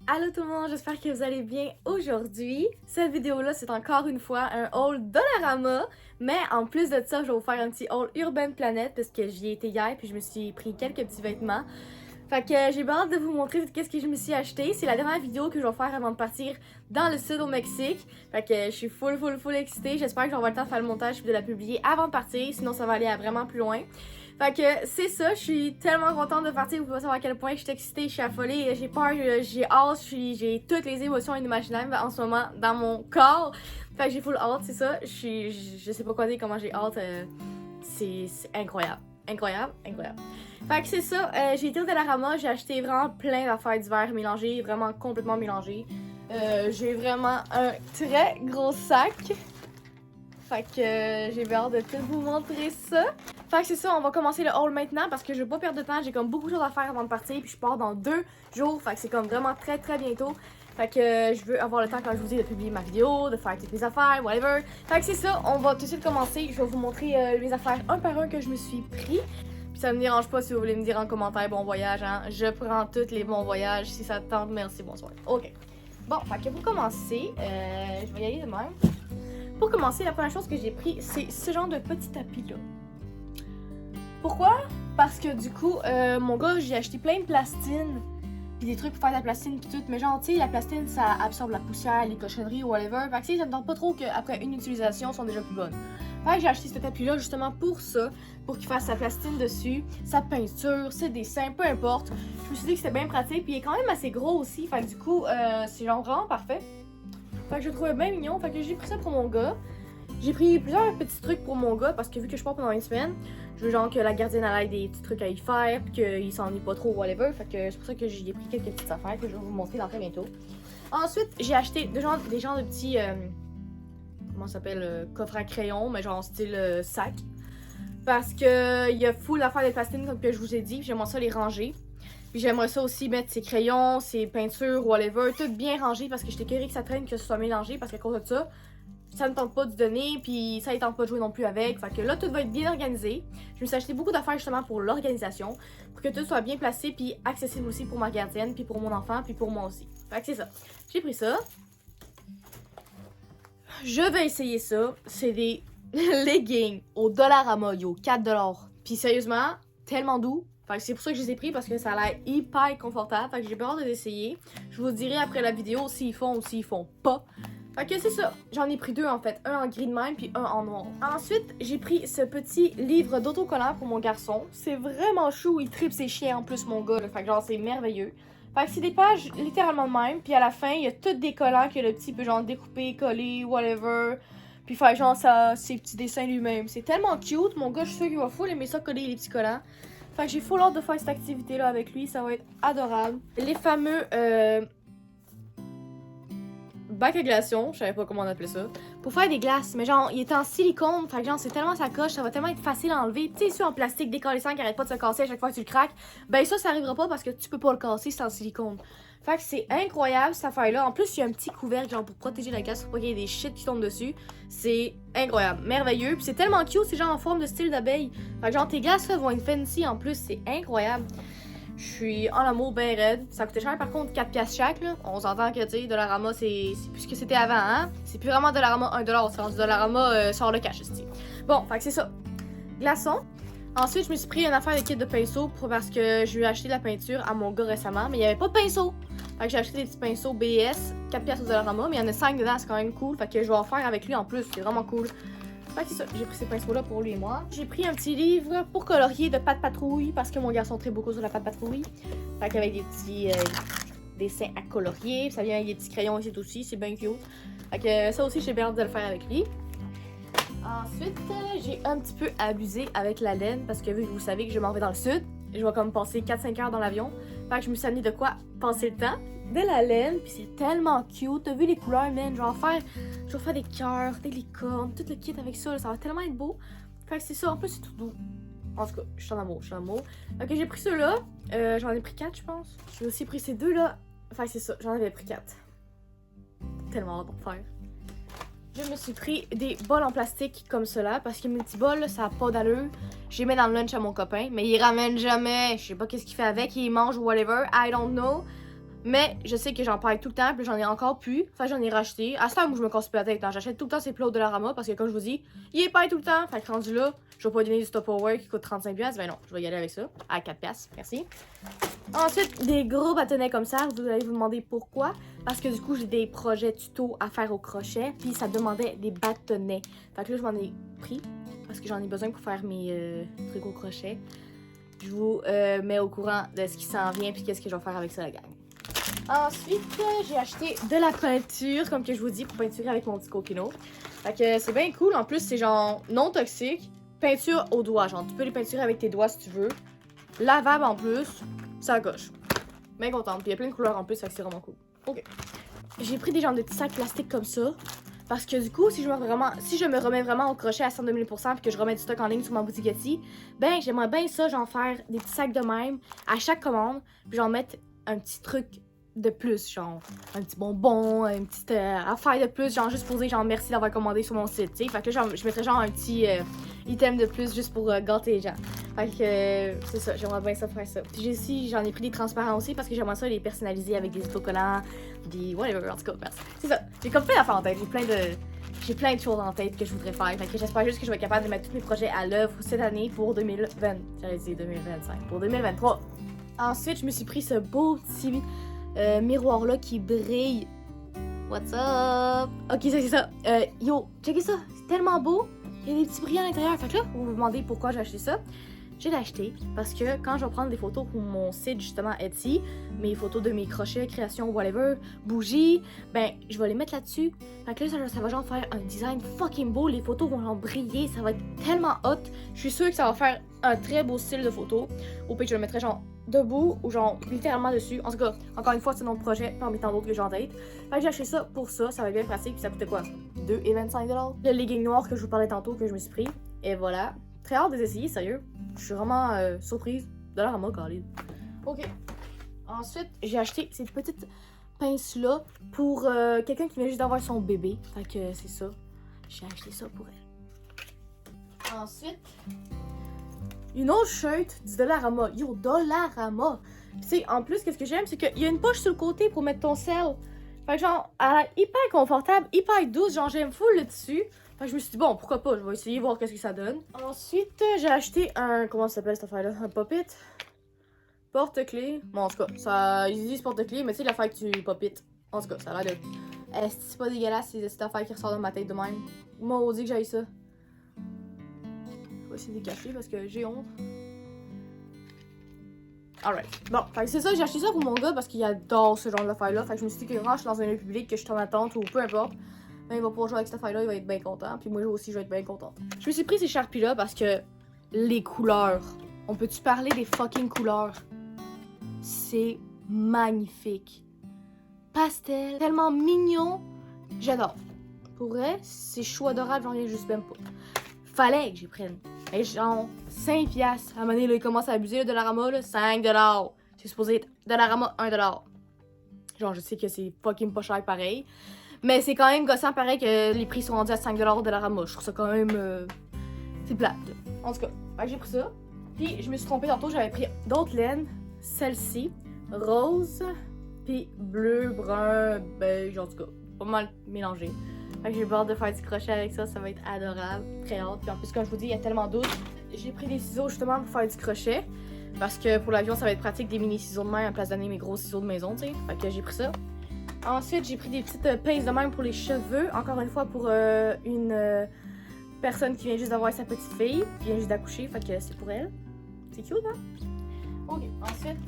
Allô tout le monde, j'espère que vous allez bien aujourd'hui. Cette vidéo-là, c'est encore une fois un haul Dollarama, mais en plus de ça, je vais vous faire un petit haul Urban Planet parce que j'y ai été hier puis je me suis pris quelques petits vêtements. Fait que j'ai hâte de vous montrer qu'est-ce que je me suis acheté. C'est la dernière vidéo que je vais faire avant de partir dans le sud au Mexique. Fait que je suis full excitée. J'espère que j'aurai le temps de faire le montage puis de la publier avant de partir, sinon ça va aller à vraiment plus loin. Fait que c'est ça, je suis tellement contente de partir, vous pouvez pas savoir à quel point je suis excitée, je suis affolée, j'ai peur, j'ai hâte, j'ai toutes les émotions inimaginables en ce moment dans mon corps. Fait que j'ai full hâte, c'est ça, je sais pas quoi dire comment j'ai hâte, c'est incroyable, incroyable. Fait que c'est ça, j'ai été au Dollarama, j'ai acheté vraiment plein d'affaires d'hiver mélangées, vraiment complètement mélangées. J'ai vraiment un très gros sac. Fait que j'ai hâte de tout vous montrer ça. Fait que c'est ça, on va commencer le haul maintenant parce que je veux pas perdre de temps. J'ai comme beaucoup de choses à faire avant de partir puis je pars dans 2 jours. Fait que c'est comme vraiment très bientôt. Fait que je veux avoir le temps quand je vous dis de publier ma vidéo, de faire toutes mes affaires, whatever. Fait que c'est ça, on va tout de suite commencer. Je vais vous montrer mes affaires un par un que je me suis pris. Puis ça me dérange pas si vous voulez me dire en commentaire bon voyage, hein. Je prends tous les bons voyages. Si ça te tente, merci, bonsoir. Ok. Bon, fait que pour commencer, je vais y aller de même. Pour commencer, la première chose que j'ai pris, c'est ce genre de petit tapis-là. Pourquoi? Parce que du coup, mon gars, j'ai acheté plein de plastine, puis des trucs pour faire de la plastine pis tout, mais genre, tu sais, la plastine, ça absorbe la poussière, les cochonneries ou whatever, fait que ça me tente pas trop qu'après une utilisation, elles sont déjà plus bonnes. Fait que j'ai acheté ce tapis-là justement pour ça, pour qu'il fasse sa plastine dessus, sa peinture, ses dessins, peu importe. Je me suis dit que c'était bien pratique, puis il est quand même assez gros aussi, fait que du coup, c'est genre vraiment parfait. Fait que je le trouvais bien mignon, fait que j'ai pris ça pour mon gars. J'ai pris plusieurs petits trucs pour mon gars parce que vu que je pars pendant une semaine, je veux genre que la gardienne ait des petits trucs à y faire pis qu'il s'ennuie pas trop whatever. Fait que c'est pour ça que j'ai pris quelques petites affaires que je vais vous montrer dans très bientôt. Ensuite, j'ai acheté des genres de petits comment ça s'appelle, coffre à crayon, mais genre style sac. Parce que il y a full d'affaires de plastine comme que je vous ai dit, j'aimerais ça les ranger. Puis j'aimerais ça aussi mettre ses crayons, ses peintures, whatever, tout bien rangé parce que j'étais curieuse que ça traîne, que ce soit mélangé parce qu'à cause de ça, ça ne tente pas de donner, puis ça ne tente pas de jouer non plus avec. Fait que là, tout va être bien organisé. Je me suis acheté beaucoup d'affaires justement pour l'organisation, pour que tout soit bien placé, puis accessible aussi pour ma gardienne, puis pour mon enfant, puis pour moi aussi. Fait que c'est ça. J'ai pris ça. Je vais essayer ça. C'est des leggings au Dollarama, yo, 4$. Puis sérieusement, tellement doux. Fait que c'est pour ça que je les ai pris parce que ça a l'air hyper confortable. Fait que j'ai peur de l'essayer. Je vous dirai après la vidéo s'ils font ou s'ils font pas. Fait que c'est ça. J'en ai pris 2 en fait. Un en gris de même puis un en noir. Ensuite, j'ai pris ce petit livre d'autocollant pour mon garçon. C'est vraiment chou. Il tripe ses chiens en plus, mon gars. Là. Fait que genre, c'est merveilleux. Fait que c'est des pages littéralement de même. Puis à la fin, il y a tous des collants que le petit peut genre découper, coller, whatever. Puis faire genre ses petits dessins lui-même. C'est tellement cute. Mon gars, je suis sûre qu'il va full aimer ça coller les petits collants. Fait que j'ai full hâte de faire cette activité-là avec lui. Ça va être adorable. Les fameux bac à glaçons, je savais pas comment on appelait ça, pour faire des glaces. Mais genre, il est en silicone, fait que genre, c'est tellement sacoche, ça va tellement être facile à enlever. Tu sais, celui en plastique décollissant qui arrête pas de se casser à chaque fois que tu le craques, ben ça arrivera pas parce que tu peux pas le casser, c'est en silicone. Fait que c'est incroyable cette affaire-là. En plus, il y a un petit couvercle genre pour protéger la glace pour pas qu'il y ait des shit qui tombent dessus. C'est incroyable, merveilleux. Puis c'est tellement cute, c'est genre en forme de style d'abeille. Fait que genre, tes glaces là vont être fancy en plus, c'est incroyable. Je suis en amour ben raide. Ça coûtait cher par contre, 4$ chaque là. On s'entend que tu sais, Dollarama c'est plus ce que c'était avant, hein. C'est plus vraiment Dollarama 1$, c'est rendu Dollarama sort le cash ici. Bon, fait que c'est ça. Glaçons. Ensuite, je me suis pris une affaire de kit de pinceau parce que je lui ai acheté de la peinture à mon gars récemment, mais il n'y avait pas de pinceau. Fait que j'ai acheté des petits pinceaux BS, 4$ au Dollarama, mais il y en a 5 dedans, c'est quand même cool. Fait que je vais en faire avec lui en plus, c'est vraiment cool. Fait que c'est ça, j'ai pris ces pinceaux-là pour lui et moi. J'ai pris un petit livre pour colorier de pâte patrouille parce que mon garçon traite beaucoup sur la pâte patrouille. Fait qu'avec des petits dessins à colorier, ça vient avec des petits crayons ici aussi, c'est bien cute. Fait que ça aussi, j'ai bien hâte de le faire avec lui. Ensuite, j'ai un petit peu abusé avec la laine parce que vu que vous savez que je m'en vais dans le sud, je vais comme passer 4-5 heures dans l'avion. Fait que je me suis amené de quoi passer le temps. De la laine, puis c'est tellement cute. T'as vu les couleurs, man? Je vais faire des cœurs, des licornes, tout le kit avec ça, là, ça va tellement être beau. Fait que c'est ça, en plus c'est tout doux. En tout cas, je suis en amour, Ok, j'ai pris ceux-là. J'en ai pris 4, je pense. J'ai aussi pris ces deux-là. Enfin, c'est ça, j'en avais pris 4. Tellement hâte d'en faire. Je me suis pris des bols en plastique comme cela parce que mes petits bols, ça a pas d'allure. Je les mets dans le lunch à mon copain, mais il ramène jamais. Je sais pas qu'est-ce qu'il fait avec, il mange ou whatever, I don't know. Mais je sais que j'en perds tout le temps, puis j'en ai encore plus. Enfin, j'en ai racheté. À ce temps où je me casse plus la tête, hein, j'achète tout le temps ces plats au Dollarama parce que, comme je vous dis, il est pas tout le temps. Fait que rendu là, je vais pas donner du Tupperware qui coûte 35$. Ben non, je vais y aller avec ça. À 4$. Merci. Ensuite, des gros bâtonnets comme ça. Vous allez vous demander pourquoi. Parce que du coup, j'ai des projets tuto à faire au crochet. Puis ça demandait des bâtonnets. Fait que là, je m'en ai pris. Parce que j'en ai besoin pour faire mes trucs au crochet. Je vous mets au courant de ce qui s'en vient. Puis qu'est-ce que je vais faire avec ça, la gang. Ensuite, j'ai acheté de la peinture, comme que je vous dis, pour peinturer avec mon petit coquino. Fait que c'est bien cool. En plus, c'est genre non toxique. Peinture au doigt. Genre, tu peux les peinturer avec tes doigts si tu veux. Lavable en plus. Ça coche. Bien contente. Puis il y a plein de couleurs en plus, fait que c'est vraiment cool. Ok. J'ai pris des genres de petits sacs plastiques comme ça. Parce que du coup, si je me remets vraiment au crochet à 102 000 % puis que je remets du stock en ligne sur ma boutique Etsy, ben j'aimerais bien ça, genre faire des petits sacs de même à chaque commande. Puis j'en mettre un petit truc de plus, genre un petit bonbon, une petite affaire de plus, genre juste pour dire genre merci d'avoir commandé sur mon site, tu sais. Fait que là, je mettrais genre un petit item de plus juste pour gâter les gens. Fait que c'est ça, j'aimerais bien ça faire ça. Puis j'en ai pris des transparents aussi parce que j'aimerais ça les personnaliser avec des autocollants, des whatever, en tout cas. C'est ça, j'ai comme plein d'affaires en tête, j'ai plein de choses en tête que je voudrais faire. Fait que j'espère juste que je vais être capable de mettre tous mes projets à l'œuvre cette année pour 2020. J'allais dire 2025, pour 2023. Ensuite, je me suis pris ce beau petit miroir là qui brille. What's up? Ok, ça c'est ça. Yo, checkez ça, c'est tellement beau. Il y a des petits brillants à l'intérieur. Fait que là, vous vous demandez pourquoi j'ai acheté ça. J'ai acheté parce que quand je vais prendre des photos pour mon site justement Etsy, mes photos de mes crochets, créations, whatever, bougies, ben je vais les mettre là-dessus. Fait que là, ça va genre faire un design fucking beau. Les photos vont genre briller, ça va être tellement hot. Je suis sûre que ça va faire un très beau style de photo. Au pire, je le mettrai genre debout ou genre littéralement dessus. En tout cas, encore une fois, c'est notre projet parmi tant d'autres que j'ai en tête. Fait que j'ai acheté ça pour ça, ça va être bien pratique. Puis ça coûtait quoi? 2,25$. Le legging noir que je vous parlais tantôt que je me suis pris. Et voilà. Très hâte de les essayer, sérieux. Je suis vraiment surprise. Dollarama, Khalid. Ok. Ensuite, j'ai acheté cette petite pince-là pour quelqu'un qui vient juste d'avoir son bébé. Fait que c'est ça. J'ai acheté ça pour elle. Ensuite, une autre shirt du Dollarama. Yo, Dollarama! Tu sais, en plus, qu'est-ce que j'aime, c'est qu'il y a une poche sur le côté pour mettre ton sel. Fait que genre, elle a hyper confortable, hyper douce. Genre, j'aime full le dessus. Fait que je me suis dit, bon, pourquoi pas, je vais essayer, voir qu'est-ce que ça donne. Ensuite, j'ai acheté un, comment ça s'appelle cette affaire-là? Un pop-it. Porte-clés. Bon, en tout cas, ça, ils disent porte-clés, mais tu sais, l'affaire que tu pop-it. En tout cas, ça a l'air de... c'est pas dégueulasse, c'est cette affaire qui ressort de ma tête de même. Moi, on dit que j'aille ça. Je vais essayer de cacher parce que j'ai honte. Alright. Bon, fait que c'est ça, j'ai acheté ça pour mon gars parce qu'il adore ce genre d'affaire-là. Fait que je me suis dit que quand je suis dans un lieu public, que je suis en attente ou peu importe, ben il va pouvoir jouer avec cette affaire-là, il va être bien content. Puis moi aussi, je vais être bien contente. Je me suis pris ces Sharpies-là parce que les couleurs. On peut-tu parler des fucking couleurs? C'est magnifique. Pastel, tellement mignon. J'adore. Pour vrai, c'est chou adorable, j'en reviens juste même pas. Fallait que j'y prenne. Et genre, 5$. À un moment donné, là, il commence à abuser, le Dollarama, là, 5$. C'est supposé être Dollarama, 1$. Genre, je sais que c'est fucking pas cher pareil. Mais c'est quand même gossant pareil que les prix sont rendus à 5$ au Dollarama. Je trouve ça quand même... c'est plate, là. En tout cas, j'ai pris ça. Puis, je me suis trompée tantôt, j'avais pris d'autres laines. Celle-ci, rose, puis bleu, brun, beige, en tout cas, pas mal mélangé. Fait que j'ai hâte de faire du crochet avec ça, ça va être adorable, très hâte. Puis en plus, comme je vous dis, il y a tellement d'autres. J'ai pris des ciseaux justement pour faire du crochet. Parce que pour l'avion, ça va être pratique des mini ciseaux de main à place d'amener mes gros ciseaux de maison, tu sais. Fait que j'ai pris ça. Ensuite, j'ai pris des petites pinces de même pour les cheveux. Encore une fois, pour une personne qui vient juste d'avoir sa petite fille, qui vient juste d'accoucher. Fait que c'est pour elle. C'est cute, hein? Ok, ensuite,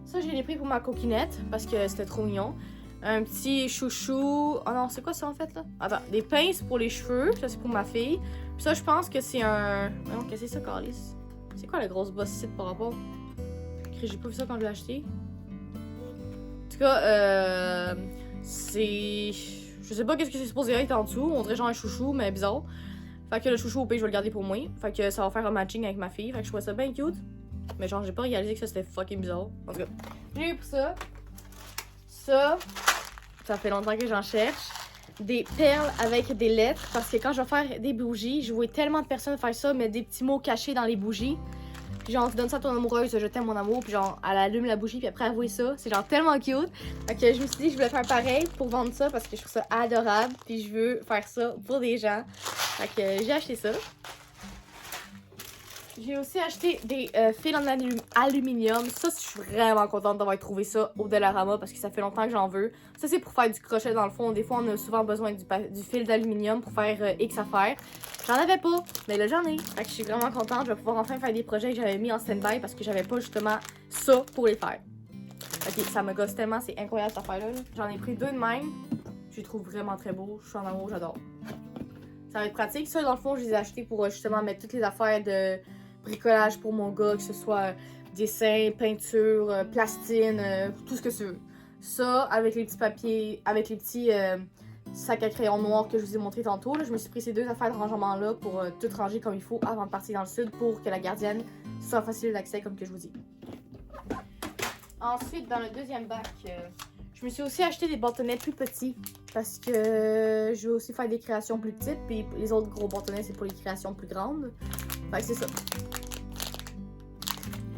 ça, je l'ai pris pour ma coquinette parce que c'était trop mignon. Un petit chouchou. Oh non, c'est quoi ça en fait là? Attends, des pinces pour les cheveux. Ça, c'est pour ma fille. Puis ça, je pense que c'est un. Non, qu'est-ce que c'est ça, Carlis? C'est quoi la grosse bosse site par rapport? J'ai pas vu ça quand je l'ai acheté. En tout cas, c'est. Je sais pas qu'est-ce que c'est supposé être en dessous. On dirait genre un chouchou, mais bizarre. Fait que le chouchou, au pire, je vais le garder pour moi. Fait que ça va faire un matching avec ma fille. Fait que je trouve ça bien cute. Mais genre, j'ai pas réalisé que ça c'était fucking bizarre. En tout cas, j'ai eu pour ça. Ça fait longtemps que j'en cherche. Des perles avec des lettres. Parce que quand je vais faire des bougies, je vois tellement de personnes faire ça, mettre des petits mots cachés dans les bougies. Puis genre, tu donnes ça à ton amoureuse, je t'aime mon amour, puis genre, elle allume la bougie, puis après elle voit ça. C'est genre tellement cute. Fait que je me suis dit, je voulais faire pareil pour vendre ça parce que je trouve ça adorable, puis je veux faire ça pour des gens. Fait que j'ai acheté ça. J'ai aussi acheté des fils en aluminium. Ça, je suis vraiment contente d'avoir trouvé ça au Dollarama parce que ça fait longtemps que j'en veux. Ça, c'est pour faire du crochet dans le fond. Des fois, on a souvent besoin du fil d'aluminium pour faire X affaires. J'en avais pas, mais là, j'en ai. Fait que je suis vraiment contente. Je vais pouvoir enfin faire des projets que j'avais mis en stand-by parce que j'avais pas justement ça pour les faire. Ok, ça me gosse tellement. C'est incroyable cette affaire-là. J'en ai pris deux de même. Je les trouve vraiment très beaux. Je suis en amour, j'adore. Ça va être pratique. Ça, dans le fond, je les ai achetés pour justement mettre toutes les affaires de bricolage pour mon gars, que ce soit dessin, peinture, plastine, tout ce que tu veux. Ça, avec les petits papiers, avec les petits sacs à crayon noir que je vous ai montré tantôt, là, je me suis pris ces deux affaires de rangement-là pour tout ranger comme il faut avant de partir dans le sud pour que la gardienne soit facile d'accès comme que je vous dis. Ensuite, dans le deuxième bac, je me suis aussi acheté des bâtonnets plus petits parce que je veux aussi faire des créations plus petites, puis les autres gros bâtonnets, c'est pour les créations plus grandes. Fait que c'est ça.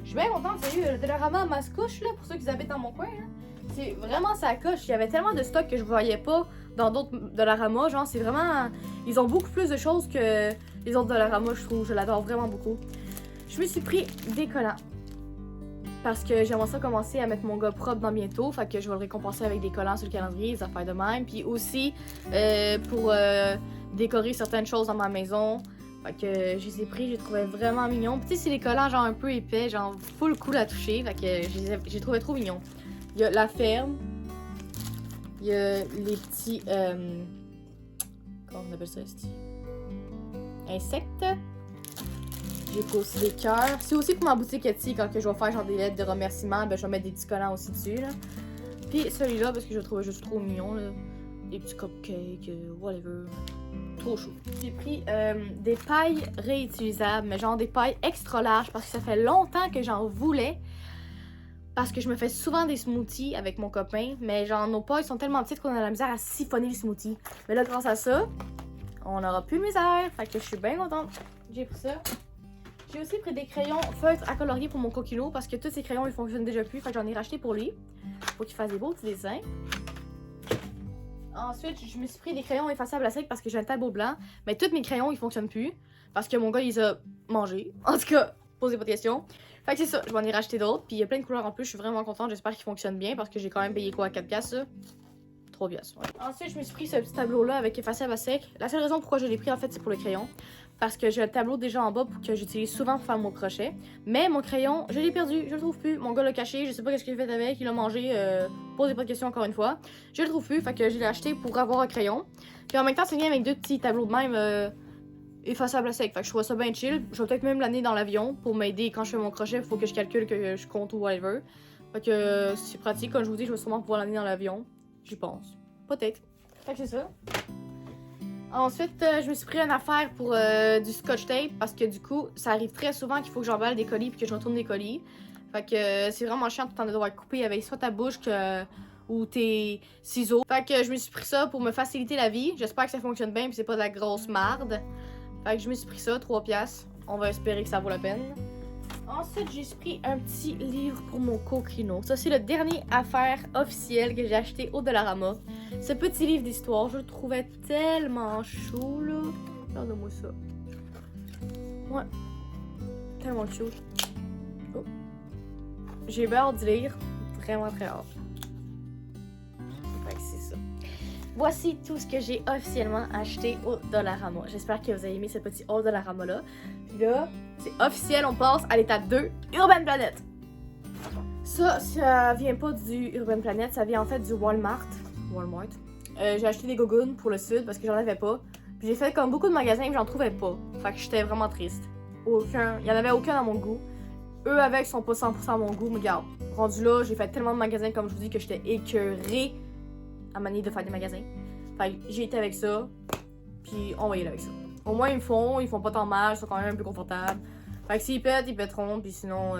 Je suis bien contente, sérieux, le Dollarama à Mascouche, là, pour ceux qui habitent dans mon coin, hein, c'est vraiment sa coche. Il y avait tellement de stock que je voyais pas dans d'autres Dollarama, genre, c'est vraiment... Ils ont beaucoup plus de choses que les autres Dollarama, je trouve, je l'adore vraiment beaucoup. Je me suis pris des collants. Parce que j'aimerais ça commencer à mettre mon gars propre dans bientôt, fait que je vais le récompenser avec des collants sur le calendrier, des affaires de même. Puis aussi, pour décorer certaines choses dans ma maison. Fait que je les ai pris, je les trouvais vraiment mignons. Puis tu sais, c'est des collants genre un peu épais, genre full cool à toucher. Fait que je les trouvais trop mignons. Il y a la ferme. Il y a les petits... comment on appelle ça ici? Insectes. J'ai pris aussi des cœurs. C'est aussi pour ma boutique Etsy, quand que je vais faire genre des lettres de remerciement, ben je vais mettre des petits collants aussi dessus, là. Puis celui-là, parce que je le trouvais juste trop mignon, là. Des petits cupcakes, whatever. Trop chaud. J'ai pris des pailles réutilisables, mais genre des pailles extra larges parce que ça fait longtemps que j'en voulais. Parce que je me fais souvent des smoothies avec mon copain, mais genre nos pailles sont tellement petites qu'on a la misère à siphonner les smoothies. Mais là, grâce à ça, on n'aura plus de misère. Fait que je suis bien contente. J'ai pris ça. J'ai aussi pris des crayons feutres à colorier pour mon coquino parce que tous ces crayons ils fonctionnent déjà plus. Fait que j'en ai racheté pour lui. Pour qu'il fasse des beaux petits dessins. Ensuite, je me suis pris des crayons effaçables à sec parce que j'ai un tableau blanc. Mais tous mes crayons, ils fonctionnent plus. Parce que mon gars, il les a mangés. En tout cas, posez pas de questions. Fait que c'est ça, je vais en ai racheté d'autres. Puis il y a plein de couleurs en plus, je suis vraiment contente. J'espère qu'ils fonctionnent bien parce que j'ai quand même payé quoi, 4$, ça? 3$, ouais. Ensuite, je me suis pris ce petit tableau-là avec effaçable à sec. La seule raison pourquoi je l'ai pris, en fait, c'est pour le crayon. Parce que j'ai un tableau déjà en bas que j'utilise souvent pour faire mon crochet. Mais mon crayon, je l'ai perdu, je le trouve plus. Mon gars l'a caché, je sais pas qu'est-ce qu'il a fait avec, il l'a mangé. Posez pas de questions encore une fois. Je le trouve plus, fait que je l'ai acheté pour avoir un crayon. Puis en même temps, c'est bien avec deux petits tableaux de même effaçables à sec. Fait que je trouve ça bien chill. Je vais peut-être même l'amener dans l'avion pour m'aider quand je fais mon crochet. Faut que je calcule, que je compte ou whatever. Fait que c'est pratique. Comme je vous dis, je vais sûrement pouvoir l'amener dans l'avion. J'y pense. Peut-être. Fait que c'est ça. Ensuite, je me suis pris une affaire pour du scotch tape parce que du coup, ça arrive très souvent qu'il faut que j'emballe des colis puis que je retourne des colis. Fait que c'est vraiment chiant tout le temps de devoir couper avec soit ta bouche ou tes ciseaux. Fait que je me suis pris ça pour me faciliter la vie. J'espère que ça fonctionne bien puis c'est pas de la grosse marde. Fait que je me suis pris ça, 3$. On va espérer que ça vaut la peine. Ensuite, j'ai pris un petit livre pour mon coquino. Ça, c'est le dernier affaire officielle que j'ai acheté au Dollarama. Ce petit livre d'histoire, je le trouvais tellement chou, là. Regardez-moi ça. Ouais. Tellement cute. Oh. J'ai bien hâte de lire. Vraiment très hâte. Fait que c'est ça. Voici tout ce que j'ai officiellement acheté au Dollarama. J'espère que vous avez aimé ce petit haul Dollarama-là. Puis là, c'est officiel, on passe à l'étape 2, Urban Planet. Ça vient pas du Urban Planet, ça vient en fait du Walmart. J'ai acheté des gogoons pour le sud parce que j'en avais pas. Puis j'ai fait comme beaucoup de magasins et j'en trouvais pas. Fait que j'étais vraiment triste. Il y en avait aucun à mon goût. Eux avec sont pas 100% à mon goût, mais regarde. Rendu là, j'ai fait tellement de magasins comme je vous dis que j'étais écœurée à manier de faire des magasins. Fait que j'ai été avec ça. Puis on va y aller avec ça. Au moins ils font pas tant mal, ils sont quand même un peu confortables. Fait que s'ils pètent, ils pèteront, puis sinon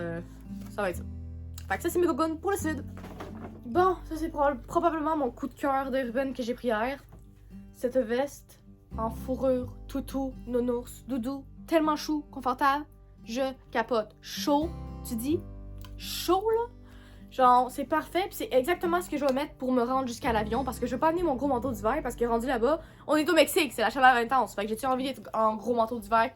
ça va être ça. Fait que ça c'est mes gogoons pour le sud. Bon, ça c'est probablement mon coup de cœur de Urban que j'ai pris hier. Cette veste en fourrure, toutou, nounours, doudou, tellement chou, confortable. Je capote. Chaud, tu dis? Chaud, là? Genre, c'est parfait, puis c'est exactement ce que je vais mettre pour me rendre jusqu'à l'avion, parce que je vais pas amener mon gros manteau d'hiver, parce que rendu là-bas, on est au Mexique, c'est la chaleur intense. Fait que j'ai-tu envie d'être en gros manteau d'hiver,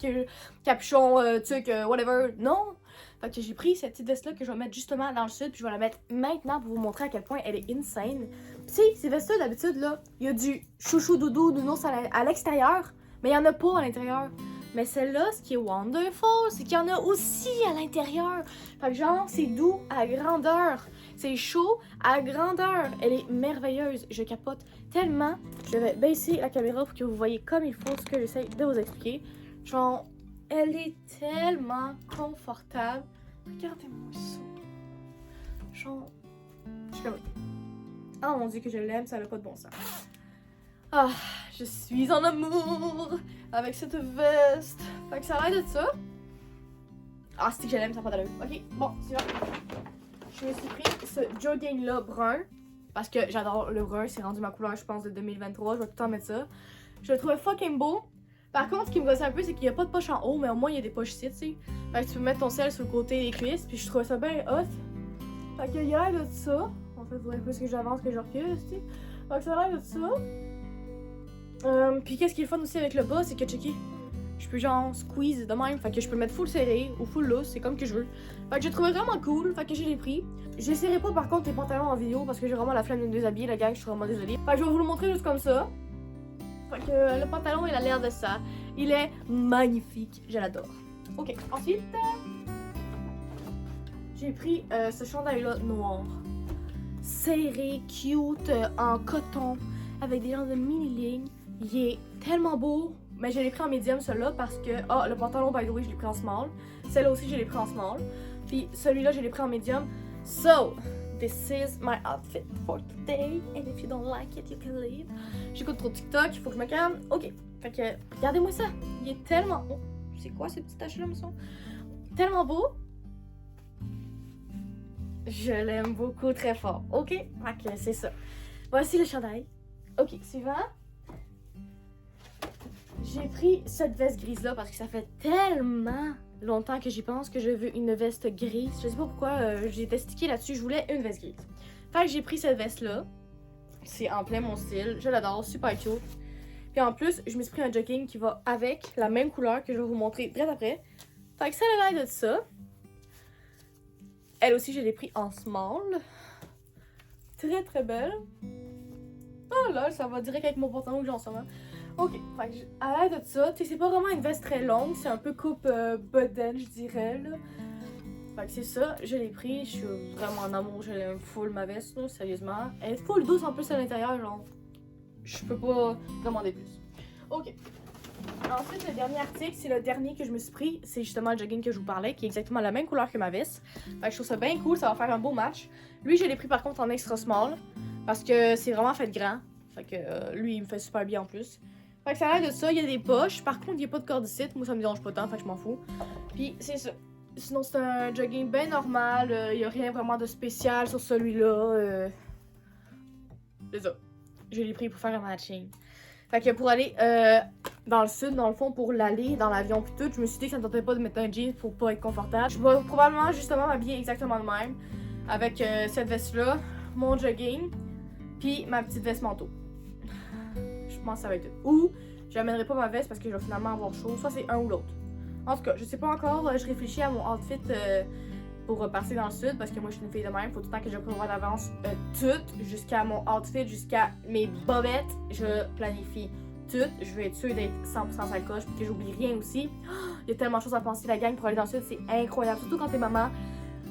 capuchon, whatever? Non! Fait que j'ai pris cette petite veste-là que je vais mettre justement dans le sud, puis je vais la mettre maintenant pour vous montrer à quel point elle est insane. Pis tu sais, ces vestes-là, d'habitude, là, il y a du chouchou doudou, nounours à l'extérieur, mais il y en a pas à l'intérieur. Mais celle-là, ce qui est wonderful, c'est qu'il y en a aussi à l'intérieur. Fait que genre, c'est doux à grandeur. C'est chaud à grandeur. Elle est merveilleuse. Je capote tellement. Je vais baisser la caméra pour que vous voyez comme il faut ce que j'essaie de vous expliquer. Genre, elle est tellement confortable. Regardez-moi ça. Genre, je capote. Oh mon dieu que je l'aime, ça n'a pas de bon sens. Ah, je suis en amour avec cette veste. Fait que ça a l'air de ça. Ah, c'est que je l'aime, ça n'a pas d'allure. Ok, bon, c'est bon. Je me suis pris ce jogging-là brun. Parce que j'adore le brun, c'est rendu ma couleur, je pense, de 2023. Je vais tout le temps mettre ça. Je le trouvais fucking beau. Par contre, ce qui me gosse un peu, c'est qu'il n'y a pas de poche en haut, mais au moins il y a des poches ici, tu sais. Fait que tu peux mettre ton sel sur le côté des cuisses, puis je trouvais ça bien hot. Fait que il y a l'air de ça. En fait, il faudrait plus que j'avance que je recule, tu sais. Fait que ça a l'air de ça. Puis qu'est-ce qui est fun aussi avec le bas, c'est que checker, je peux genre squeeze de même, fait que je peux le mettre full serré ou full loose, c'est comme que je veux. Fait que j'ai trouvé vraiment cool, fait que je l'ai pris. J'essaierai pas par contre les pantalons en vidéo parce que j'ai vraiment la flemme de me déshabiller, la gang, je suis vraiment désolée. Fait que je vais vous le montrer juste comme ça. Fait que le pantalon, il a l'air de ça. Il est magnifique, je l'adore. Ok, ensuite, j'ai pris ce chandail-là noir. Serré, cute, en coton, avec des genres de mini-lignes. Il est tellement beau, mais je l'ai pris en médium celui-là parce que, le pantalon by the way je l'ai pris en small, celle-là aussi je l'ai pris en small, puis celui-là je l'ai pris en médium. So, this is my outfit for today, and if you don't like it, you can leave. J'écoute trop TikTok, il faut que je me calme. Ok, fait que, regardez-moi ça, il est tellement... Oh, c'est quoi ces petites taches-là, me sont? Tellement beau. Je l'aime beaucoup, très fort. Ok, fait que c'est ça. Voici le chandail. Ok, suivant. J'ai pris cette veste grise-là parce que ça fait tellement longtemps que j'y pense que je veux une veste grise. Je sais pas pourquoi j'ai testiqué là-dessus, je voulais une veste grise. Fait que j'ai pris cette veste-là. C'est en plein mon style, je l'adore, super cute. Puis en plus, je me suis pris un jogging qui va avec la même couleur que je vais vous montrer très après. Fait que ça a l'air de ça. Elle aussi, je l'ai pris en small. Très très belle. Oh là, ça va direct avec mon pantalon que j'ai en ce moment. Ok, fait que à l'aide de ça, tu sais, c'est pas vraiment une veste très longue, c'est un peu coupe bedaine, je dirais, là. Fait que c'est ça, je l'ai pris, je suis vraiment en amour, je l'aime full ma veste, là, sérieusement. Elle est full douce en plus à l'intérieur, genre, je peux pas demander plus. Ok. Ensuite, le dernier article, c'est le dernier que je me suis pris, c'est justement le jogging que je vous parlais, qui est exactement la même couleur que ma veste. Fait que je trouve ça bien cool, ça va faire un beau match. Lui, je l'ai pris par contre en extra small, parce que c'est vraiment fait grand. Fait que lui, il me fait super bien en plus. Fait que ça a l'air de ça, il y a des poches. Par contre, il n'y a pas de cordicite. Moi, ça me dérange pas tant, fait que je m'en fous. Puis, c'est ça. Sinon, c'est un jogging bien normal. Il n'y a rien vraiment de spécial sur celui-là. C'est ça. Je l'ai pris pour faire un matching. Fait que pour aller dans le sud, dans le fond, pour l'aller dans l'avion puis tout, je me suis dit que ça ne tentait pas de mettre un jean pour pas être confortable. Je vais probablement justement m'habiller exactement de même. Avec cette veste-là, mon jogging, puis ma petite veste manteau. Je pense que ça va être tout. Ou j'amènerai pas ma veste parce que je vais finalement avoir chaud. Soit c'est un ou l'autre. En tout cas, je sais pas encore. Je réfléchis à mon outfit pour passer dans le sud parce que moi je suis une fille de même. Faut tout le temps que je prévoie d'avance tout jusqu'à mon outfit, jusqu'à mes bobettes. Je planifie tout. Je veux être sûre d'être 100% sacoche pour que j'oublie rien aussi. Il y a tellement de choses à penser la gang pour aller dans le sud. C'est incroyable. Surtout quand t'es maman.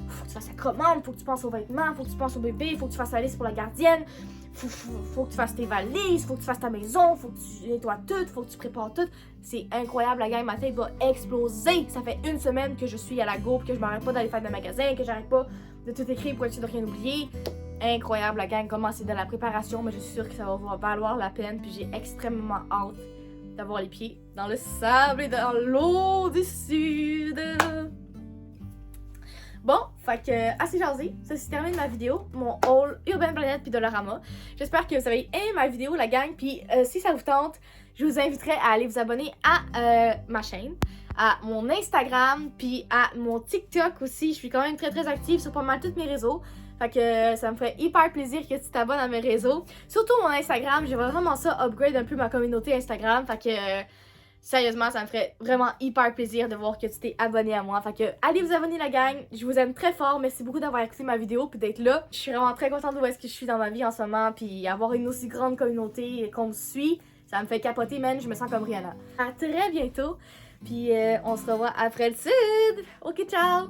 Faut que tu fasses la commande, faut que tu penses aux vêtements, faut que tu penses au bébé, faut que tu fasses la liste pour la gardienne, faut que tu fasses tes valises, faut que tu fasses ta maison, faut que tu nettoies tout, faut que tu prépares tout. C'est incroyable, la gang, ma tête va exploser. Ça fait une semaine que je suis à la go, que je m'arrête pas d'aller faire de magasin, que j'arrête pas de tout écrire pour être sûr de rien oublier. Incroyable, la gang, comment c'est de la préparation, mais je suis sûre que ça va valoir la peine, puis j'ai extrêmement hâte d'avoir les pieds dans le sable et dans l'eau du sud. Bon, Fait que, assez jasé, ça se termine ma vidéo, mon haul Urban Planet puis Dollarama. J'espère que vous avez aimé ma vidéo, la gang, puis si ça vous tente, je vous inviterai à aller vous abonner à ma chaîne, à mon Instagram, puis à mon TikTok aussi. Je suis quand même très active sur pas mal tous mes réseaux. Fait que ça me ferait hyper plaisir que tu t'abonnes à mes réseaux. Surtout mon Instagram, j'aimerais vraiment ça upgrade un peu ma communauté Instagram. Fait que sérieusement, ça me ferait vraiment hyper plaisir de voir que tu t'es abonné à moi. Fait que allez vous abonner la gang, je vous aime très fort. Merci beaucoup d'avoir écouté ma vidéo puis d'être là. Je suis vraiment très contente de où est-ce que je suis dans ma vie en ce moment. Puis avoir une aussi grande communauté qu'on me suit, ça me fait capoter, man. Je me sens comme Rihanna. À très bientôt. Puis on se revoit après le sud. Ok, ciao!